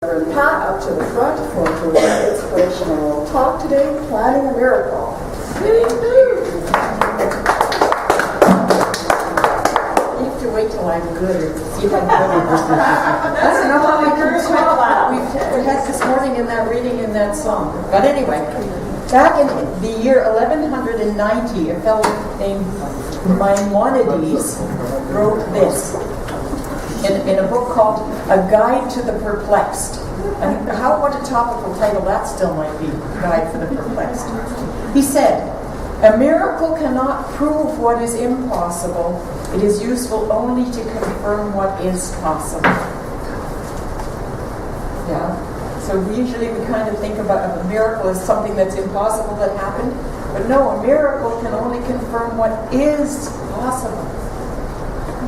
Pat up to the front for an inspirational talk today, Planning a Miracle. You have to wait till I'm good to see if I'm good. That's enough how we can talk. We had this morning in that reading in that song. But anyway, back in the year 1190, a fellow named Maimonides wrote this in a book called A Guide to the Perplexed. And what a topical title that still might be, Guide for the Perplexed. He said, "A miracle cannot prove what is impossible. It is useful only to confirm what is possible." Yeah. So usually we kind of think about a miracle as something that's impossible that happened. But no, a miracle can only confirm what is possible.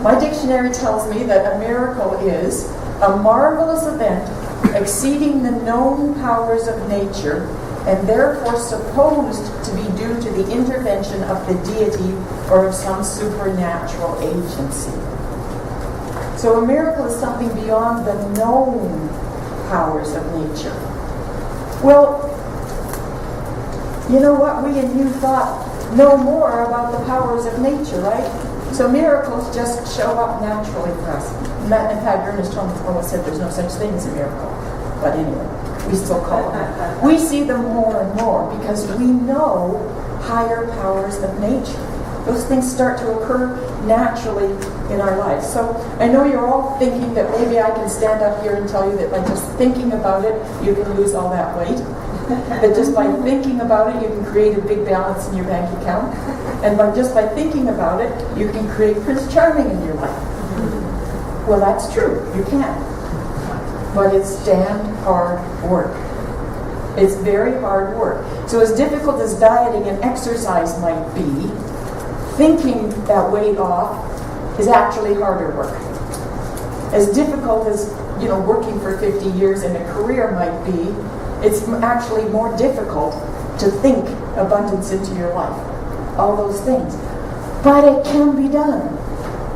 My dictionary tells me that a miracle is a marvelous event exceeding the known powers of nature and therefore supposed to be due to the intervention of the deity or of some supernatural agency. So a miracle is something beyond the known powers of nature. Well, you know what? We and you thought know more about the powers of nature, right? So miracles just show up naturally for us. In fact, Ernest Holmes always said there's no such thing as a miracle. But anyway, we still call them. We see them more and more because we know higher powers of nature. Those things start to occur naturally in our lives. So I know you're all thinking that maybe I can stand up here and tell you that by just thinking about it, you can lose all that weight. That just by thinking about it, you can create a big balance in your bank account. And just by thinking about it, you can create Prince Charming in your life. Well, that's true. You can. But it's damn hard work. It's very hard work. So as difficult as dieting and exercise might be, thinking that weight off is actually harder work. As difficult as, working for 50 years in a career might be, it's actually more difficult to think abundance into your life. All those things. But it can be done.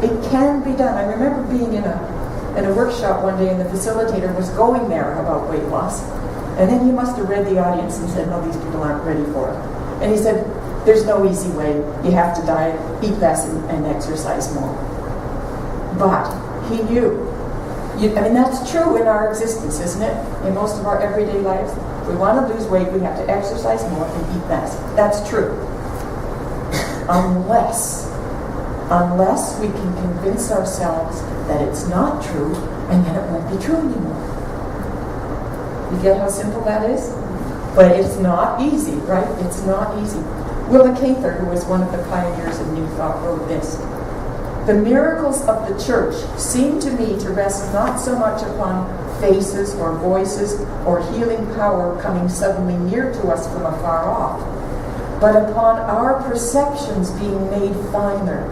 It can be done. I remember being in a workshop one day and the facilitator was going there about weight loss. And then he must have read the audience and said, no, these people aren't ready for it. And he said, there's no easy way. You have to diet, eat less, and exercise more. But he knew. That's true in our existence, isn't it? In most of our everyday lives. If we want to lose weight, we have to exercise more and eat less. That's true. Unless we can convince ourselves that it's not true, and then it won't be true anymore. You get how simple that is? But it's not easy, right? It's not easy. Willa Cather, who was one of the pioneers of New Thought, wrote this. The miracles of the church seem to me to rest not so much upon faces or voices or healing power coming suddenly near to us from afar off, but upon our perceptions being made finer,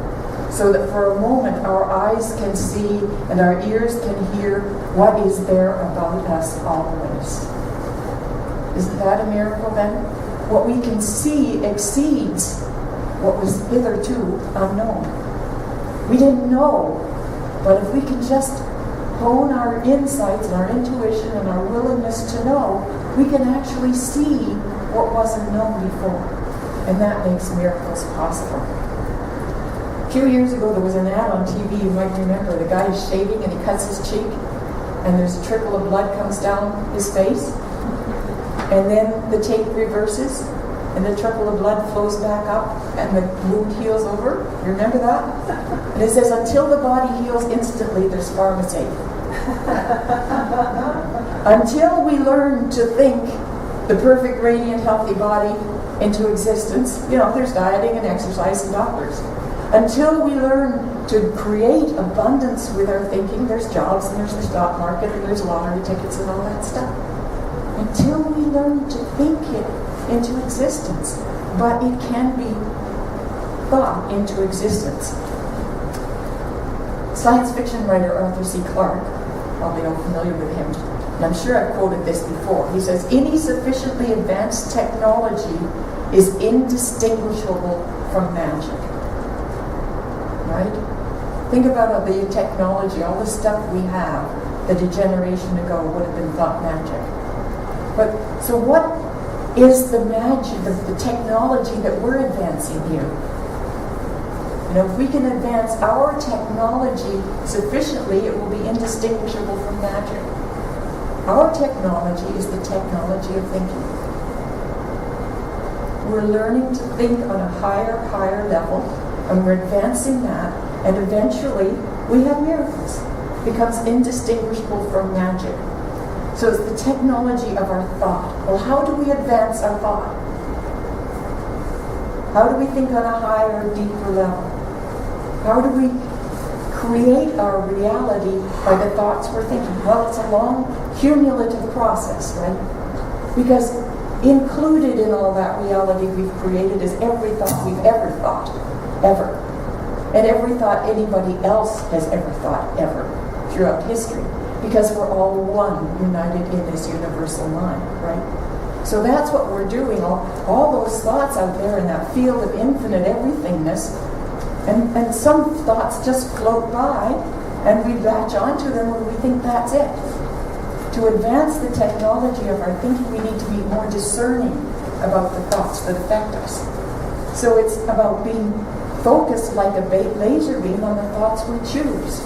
so that for a moment our eyes can see and our ears can hear what is there about us always. Isn't that a miracle then? What we can see exceeds what was hitherto unknown. We didn't know, but if we can just hone our insights and our intuition and our willingness to know, we can actually see what wasn't known before. And that makes miracles possible. A few years ago, there was an ad on TV, you might remember. The guy is shaving and he cuts his cheek, and there's a trickle of blood comes down his face. And then the tape reverses, and the trickle of blood flows back up, and the wound heals over. You remember that? And it says, until the body heals instantly, there's pharmacy. Until we learn to think the perfect, radiant, healthy body into existence, there's dieting and exercise and doctors. Until we learn to create abundance with our thinking, there's jobs and there's the stock market and there's lottery tickets and all that stuff. Until we learn to think it into existence. But it can be thought into existence. Science fiction writer Arthur C. Clarke, probably all familiar with him, and I'm sure I've quoted this before. He says, any sufficiently advanced technology is indistinguishable from magic. Right? Think about the technology, all the stuff we have that a generation ago would have been thought magic. But so what is the magic, the technology that we're advancing here? If we can advance our technology sufficiently, it will be indistinguishable from magic. Our technology is the technology of thinking. We're learning to think on a higher level, and we're advancing that, and eventually we have miracles. It becomes indistinguishable from magic. So it's the technology of our thought. Well, how do we advance our thought? How do we think on a higher, deeper level? How do we create our reality by the thoughts we're thinking? Well, it's a long, cumulative process, right? Because included in all that reality we've created is every thought we've ever thought, ever. And every thought anybody else has ever thought, ever, throughout history. Because we're all one, united in this universal mind, right? So that's what we're doing. All those thoughts out there in that field of infinite everythingness, and some thoughts just float by, and we latch onto them when we think that's it. To advance the technology of our thinking, we need to be more discerning about the thoughts that affect us. So it's about being focused like a laser beam on the thoughts we choose,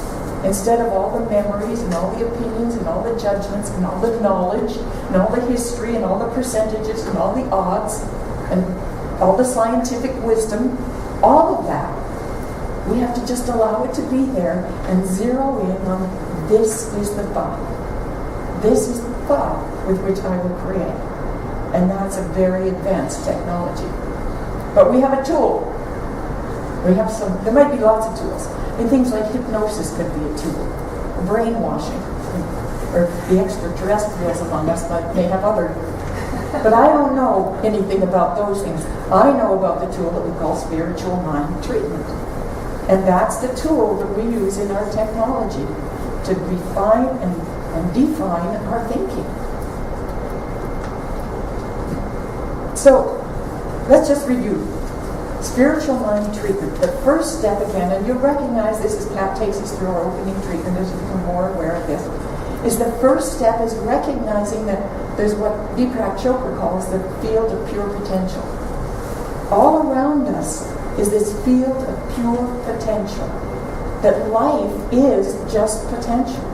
instead of all the memories and all the opinions and all the judgments and all the knowledge and all the history and all the percentages and all the odds and all the scientific wisdom, all of that. We have to just allow it to be there and zero in on this is the thought. This is the thought with which I will create. And that's a very advanced technology. But we have a tool. There might be lots of tools. And things like hypnosis could be a tool. Brainwashing. Or the extraterrestrials among us may have other. But I don't know anything about those things. I know about the tool that we call spiritual mind treatment. And that's the tool that we use in our technology to refine and define our thinking. So, let's just review. Spiritual mind treatment. The first step again, and you'll recognize this as Pat takes us through our opening treatment as you become more aware of this, is the first step is recognizing that there's what Deepak Chopra calls the field of pure potential. All around us is this field of pure potential. That life is just potential.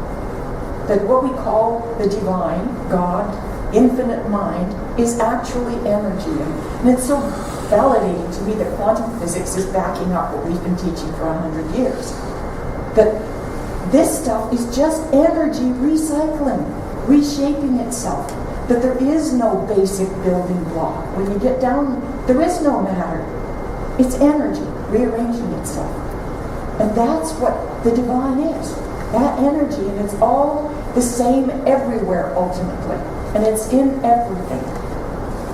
That what we call the divine, God, infinite mind, is actually energy. And it's so validating to me that quantum physics is backing up what we've been teaching for 100 years. That this stuff is just energy recycling, reshaping itself. That there is no basic building block. When you get down, there is no matter. It's energy rearranging itself. And that's what the divine is. That energy, and it's all the same everywhere ultimately. And it's in everything.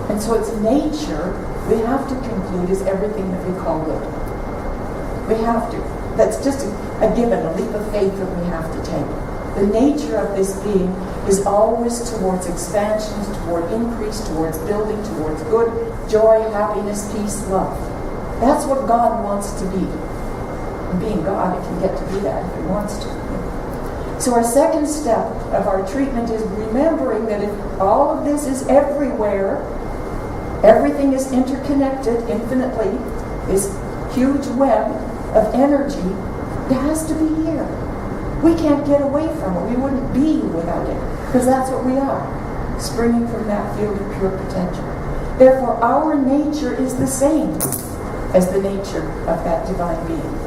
And so it's nature, we have to conclude, is everything that we call good. We have to. That's just a given, a leap of faith that we have to take. The nature of this being is always towards expansion, toward increase, towards building, towards good, joy, happiness, peace, love. That's what God wants to be. And being God, it can get to be that if it wants to. So our second step of our treatment is remembering that if all of this is everywhere, everything is interconnected infinitely, this huge web of energy, it has to be here. We can't get away from it. We wouldn't be without it, because that's what we are, springing from that field of pure potential. Therefore, our nature is the same as the nature of that divine being.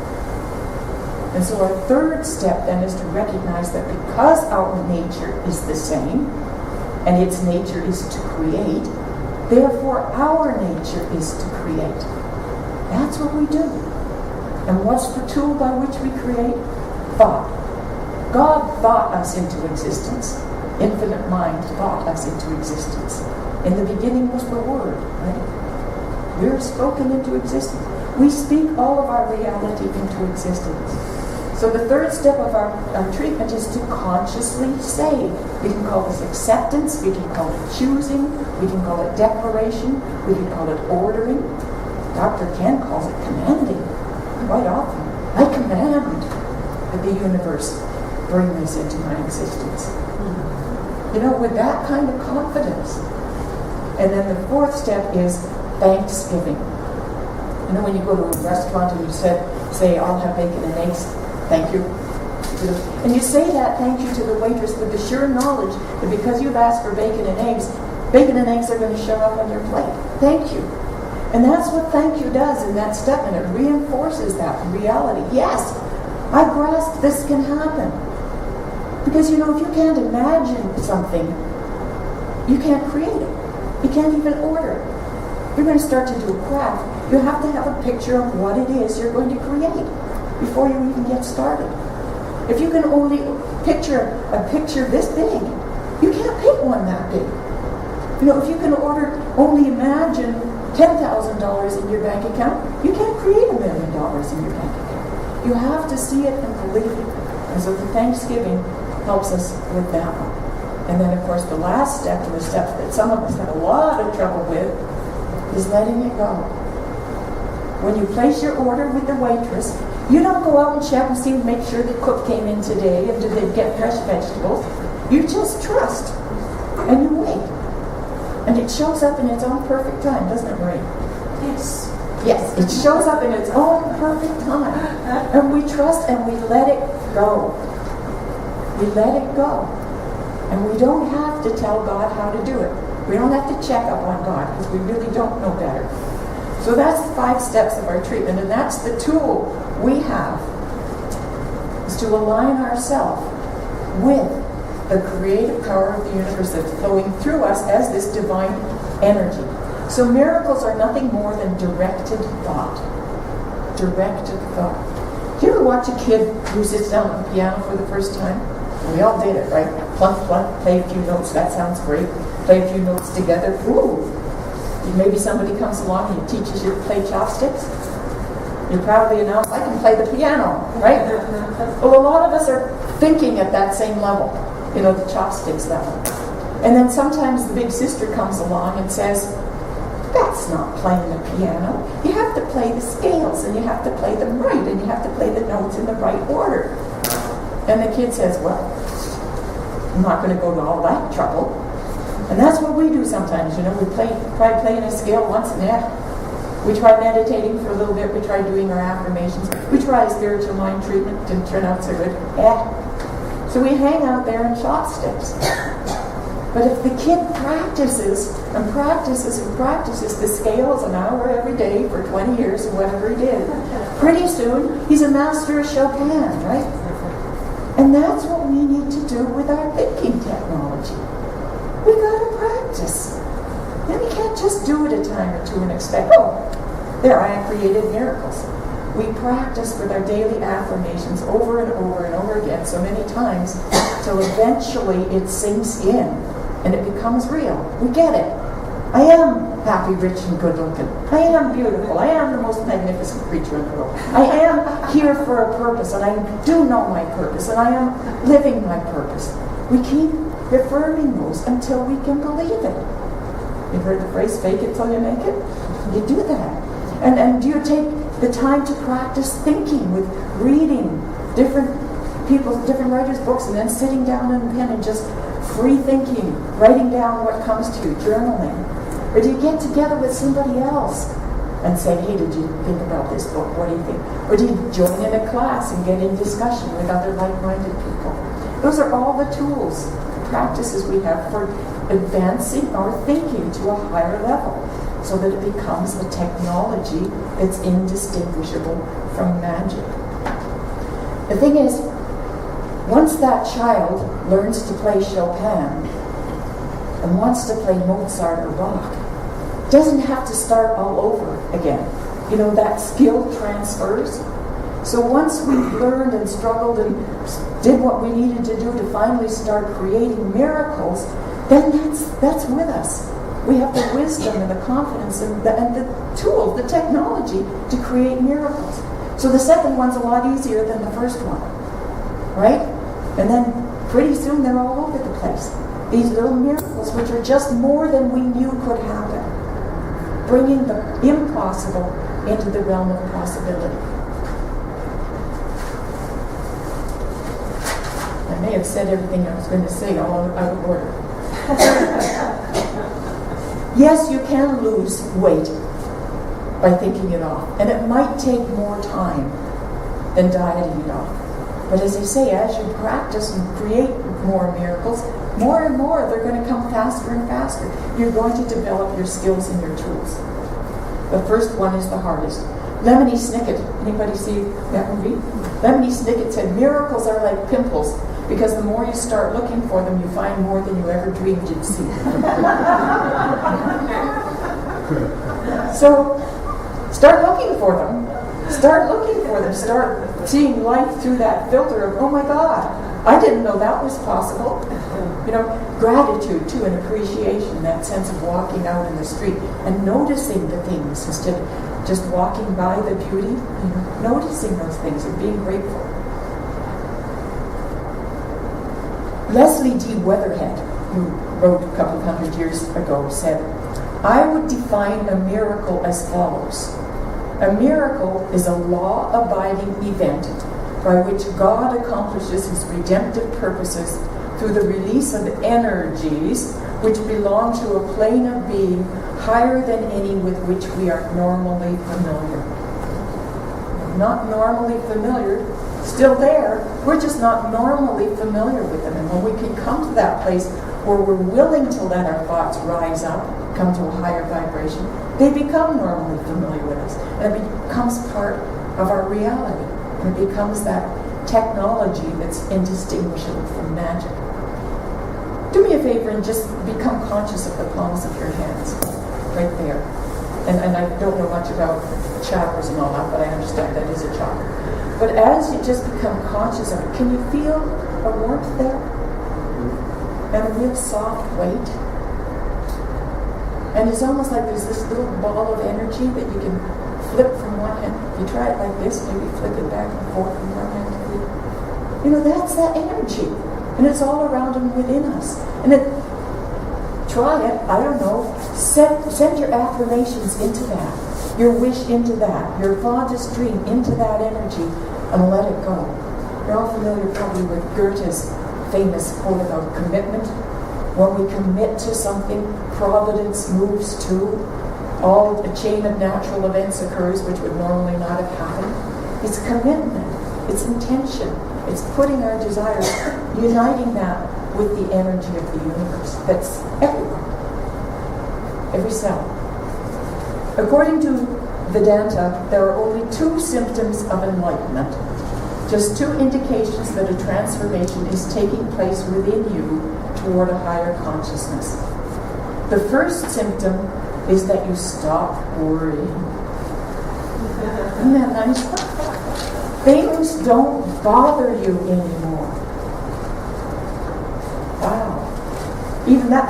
And so our third step then is to recognize that because our nature is the same, and its nature is to create, therefore our nature is to create. That's what we do. And what's the tool by which we create? Thought. God thought us into existence. Infinite mind thought us into existence. In the beginning was the Word, right? We're spoken into existence. We speak all of our reality into existence. So the third step of our treatment is to consciously say. We can call this acceptance, we can call it choosing, we can call it declaration, we can call it ordering. Dr. Ken calls it commanding. Quite often, I command that the universe bring this into my existence. You know, with that kind of confidence. And then the fourth step is thanksgiving. You know, when you go to a restaurant and you say, I'll have bacon and eggs, thank you. And you say that thank you to the waitress with the sure knowledge that because you've asked for bacon and eggs are going to show up on your plate. Thank you. And that's what thank you does in that step, and it reinforces that reality. Yes, I grasp this can happen. Because, you know, if you can't imagine something, you can't create it. You can't even order it. You're going to start to do a craft. You have to have a picture of what it is you're going to create before you even get started. If you can only picture a picture this big, you can't paint one that big. You know, if you can only imagine $10,000 in your bank account, you can't create $1 million in your bank account. You have to see it and believe it. And so the Thanksgiving helps us with that one. And then, of course, the last step, and the step that some of us have a lot of trouble with, is letting it go. When you place your order with the waitress, you don't go out and check and see, make sure the cook came in today and did they get fresh vegetables. You just trust and you wait. And it shows up in its own perfect time, doesn't it, Marie? Yes. Yes, it shows up in its own perfect time. And we trust and we let it go. We let it go. And we don't have to tell God how to do it. We don't have to check up on God because we really don't know better. So that's the 5 steps of our treatment, and that's the tool we have, is to align ourselves with the creative power of the universe that's flowing through us as this divine energy. So miracles are nothing more than directed thought. Directed thought. Do you ever watch a kid who sits down at the piano for the first time? We all did it, right? Plunk, plunk, play a few notes, that sounds great. Play a few notes together. Ooh! Maybe somebody comes along and teaches you to play chopsticks. You proudly announce, I can play the piano, right? Well, a lot of us are thinking at that same level, you know, the chopsticks level. And then sometimes the big sister comes along and says, that's not playing the piano. You have to play the scales, and you have to play them right, and you have to play the notes in the right order. And the kid says, well, I'm not going to go to all that trouble. And that's what we do sometimes, you know. We try playing a scale once and we try meditating for a little bit. We try doing our affirmations. We try a spiritual mind treatment. Didn't turn out so good. So we hang out there in chopsticks. But if the kid practices and practices and practices the scales an hour every day for 20 years or whatever he did, pretty soon he's a master of Chopin, right? And that's what we need to do with our thinking technology. We gotta practice. And we can't just do it a time or two and expect, oh, there, I have created miracles. We practice with our daily affirmations over and over and over again so many times till eventually it sinks in and it becomes real. We get it. I am happy, rich, and good looking. I am beautiful. I am the most magnificent creature in the world. I am here for a purpose, and I do know my purpose, and I am living my purpose. We keep affirming those until we can believe it. You've heard the phrase, fake it till you make it? You do that. And do you take the time to practice thinking with reading different people's, different writers' books, and then sitting down in a pen and just free thinking, writing down what comes to you, journaling? Or do you get together with somebody else and say, hey, did you think about this book? What do you think? Or do you join in a class and get in discussion with other like-minded people? Those are all the tools, practices we have for advancing our thinking to a higher level so that it becomes a technology that's indistinguishable from magic. The thing is, once that child learns to play Chopin and wants to play Mozart or Bach, doesn't have to start all over again. You know, that skill transfers. So once we've learned and struggled and did what we needed to do to finally start creating miracles, then that's with us. We have the wisdom and the confidence and the tools, the technology to create miracles. So the second one's a lot easier than the first one, right? And then pretty soon they're all over the place. These little miracles, which are just more than we knew could happen, bringing the impossible into the realm of possibility. I may have said everything I was going to say all out of order. Yes, you can lose weight by thinking it off. And it might take more time than dieting it off. But as I say, as you practice and create more miracles, more and more they're going to come faster and faster. You're going to develop your skills and your tools. The first one is the hardest. Lemony Snicket. Anybody see that movie? Lemony Snicket said, miracles are like pimples, because the more you start looking for them, you find more than you ever dreamed you'd see. So, start looking for them. Start looking for them. Start seeing life through that filter of, oh my God, I didn't know that was possible. You know, gratitude too, and appreciation, that sense of walking out in the street and noticing the things instead of just walking by the beauty, you know, noticing those things and being grateful. Leslie D. Weatherhead, who wrote a couple hundred years ago, said, I would define a miracle as follows. A miracle is a law-abiding event by which God accomplishes his redemptive purposes through the release of energies which belong to a plane of being higher than any with which we are normally familiar. Not normally familiar, still there, we're just not normally familiar with them. And when we can come to that place where we're willing to let our thoughts rise up, come to a higher vibration, they become normally familiar with us. And it becomes part of our reality. And it becomes that technology that's indistinguishable from magic. Do me a favor and just become conscious of the palms of your hands, right there. And I don't know much about chakras and all that, but I understand that is a chakra. But as you just become conscious of it, can you feel a warmth there? And a real soft weight? And it's almost like there's this little ball of energy that you can flip from one hand. If you try it like this, maybe flip it back and forth from one hand to the other. You know, that's that energy. And it's all around and within us. And try it, I don't know, send your affirmations into that, your wish into that, your fondest dream into that energy, and let it go. You're all familiar probably with Goethe's famous quote about commitment. When we commit to something, providence moves too. A chain of natural events occurs which would normally not have happened. It's commitment. It's intention. It's putting our desires, uniting that with the energy of the universe that's everywhere. Every cell. According to Vedanta, there are only 2 symptoms of enlightenment. Just 2 indications that a transformation is taking place within you toward a higher consciousness. The first symptom is that you stop worrying. Isn't that nice? Things don't bother you anymore. Wow. Even that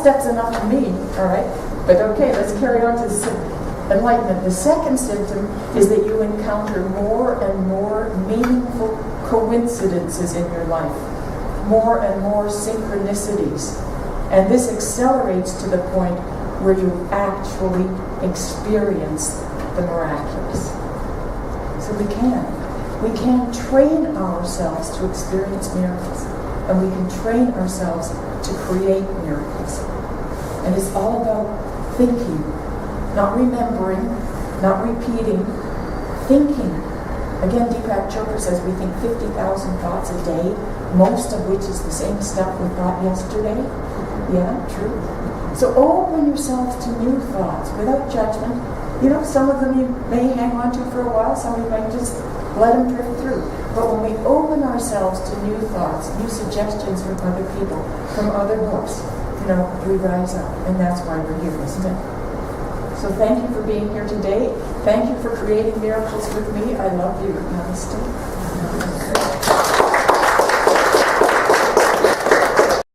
step's enough for me, all right? But okay, let's carry on to enlightenment. The second symptom is that you encounter more and more meaningful coincidences in your life. More and more synchronicities. And this accelerates to the point where you actually experience the miraculous. So we can train ourselves to experience miracles. And we can train ourselves to create miracles. And it's all about thinking, not remembering, not repeating, thinking. Again, Deepak Chopra says we think 50,000 thoughts a day, most of which is the same stuff we thought yesterday. Yeah, true. So open yourself to new thoughts without judgment. You know, some of them you may hang on to for a while, some of you might just let them drift through. But when we open ourselves to new thoughts, new suggestions from other people, from other books, you know, we rise up. And that's why we're here, isn't it? So thank you for being here today. Thank you for creating miracles with me. I love you. Namaste.